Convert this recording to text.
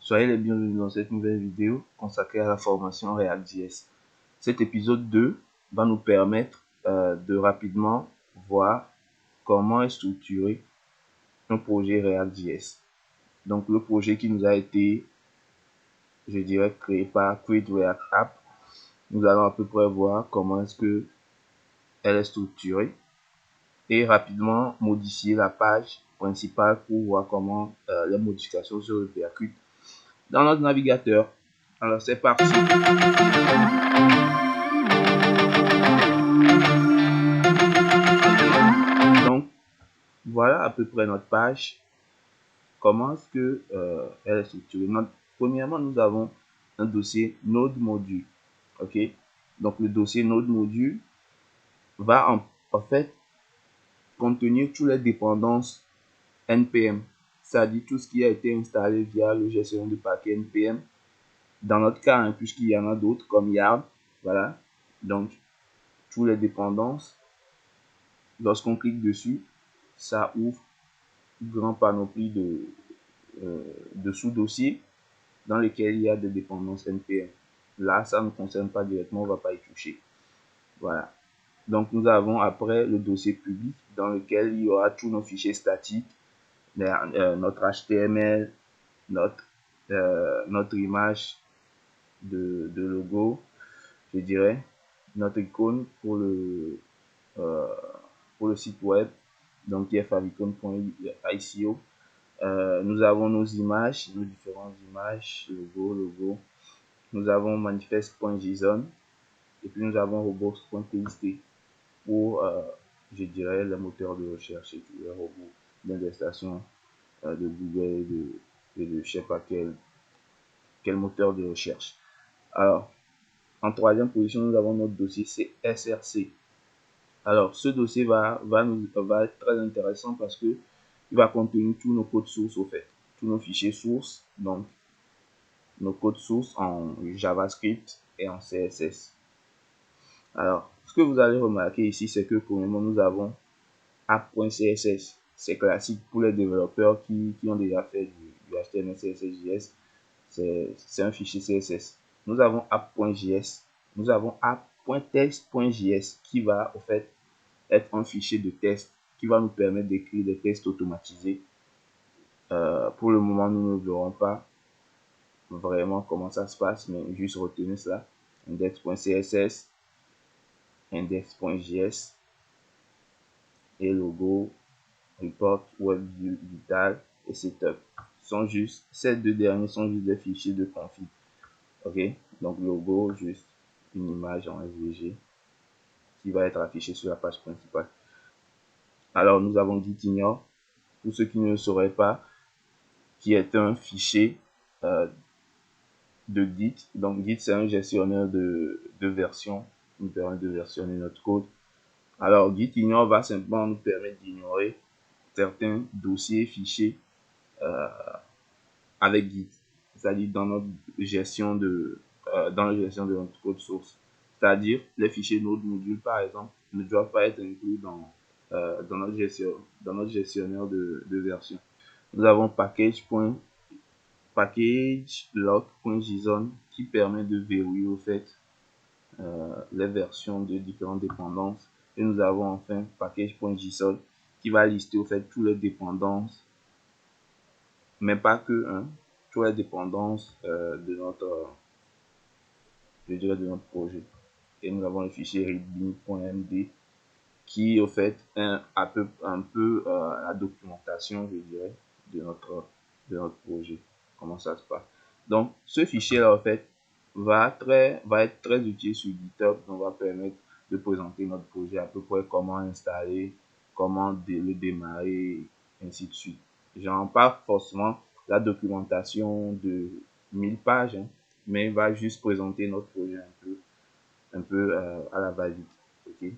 Soyez les bienvenus dans cette nouvelle vidéo consacrée à la formation React.js. Cet épisode 2 va nous permettre de rapidement voir comment est structuré un projet React.js. Donc le projet qui nous a été, je dirais, créé par Create React App, nous allons à peu près voir comment est-ce que elle est structurée et rapidement modifier la page principale pour voir comment les modifications se répercutent dans notre navigateur. Alors c'est parti. Donc voilà à peu près notre page. Comment est-ce que elle est structurée? Premièrement, nous avons un dossier Node module. Ok, donc le dossier Node module va en fait contenir toutes les dépendances npm, c'est-à-dire tout ce qui a été installé via le gestionnaire de paquet npm. Dans notre cas, hein, puisqu'il y en a d'autres comme Yarn, voilà. Donc toutes les dépendances, lorsqu'on clique dessus, ça ouvre une grande panoplie de sous-dossiers dans lesquels il y a des dépendances npm. Là, ça ne concerne pas directement, on ne va pas y toucher. Voilà. Donc nous avons après le dossier public dans lequel il y aura tous nos fichiers statiques, notre HTML, notre image de logo, je dirais, notre icône pour le site web, donc qui est favicon.ico. Nous avons nos images, nos différentes images, logo. Nous avons manifest.json et puis nous avons robots.txt pour, je dirais, les moteurs de recherche et tous les robots d'indexation de Google et de je sais pas quel moteur de recherche. Alors, en troisième position, nous avons notre dossier src. Alors, ce dossier va être très intéressant parce que il va contenir tous nos codes sources, au fait, tous nos fichiers sources, donc nos codes sources en JavaScript et en CSS. Alors, ce que vous allez remarquer ici, c'est que premièrement, nous avons app.css. C'est classique pour les développeurs qui ont déjà fait du HTML, CSS, JS. C'est un fichier CSS. Nous avons app.js. Nous avons app.test.js qui va, au fait, être un fichier de test qui va nous permettre d'écrire des tests automatisés. Pour le moment, nous ne verrons pas vraiment comment ça se passe, mais juste retenez ça. Index.css, index.js et logo, report, web vital et setup. Ces deux derniers sont juste des fichiers de config. Ok, donc logo, juste une image en SVG qui va être affichée sur la page principale. Alors nous avons gitignore, pour ceux qui ne le sauraient pas, qui est un fichier de Git. Donc Git, c'est un gestionnaire de version, qui nous permet de versionner notre code. Alors gitignore va simplement nous permettre d'ignorer certains dossiers, fichiers avec Git, c'est-à-dire dans notre gestion de notre code source. C'est-à-dire les fichiers Node module par exemple ne doivent pas être inclus dans notre gestionnaire de version. Nous avons packagelog.json qui permet de verrouiller au fait les versions de différentes dépendances. Et nous avons enfin package.json qui va lister au fait toutes les dépendances, mais pas que toutes les dépendances de notre projet. Et nous avons le fichier readme.md qui au fait un peu la documentation, je dirais, de notre projet, comment ça se passe. Donc ce fichier là en fait va être très utile sur GitHub. On va permettre de présenter notre projet, à peu près comment installer, comment le démarrer, ainsi de suite. J'en pas forcément la documentation de 1000 pages, mais va juste présenter notre projet un peu à la va-vite. Ok.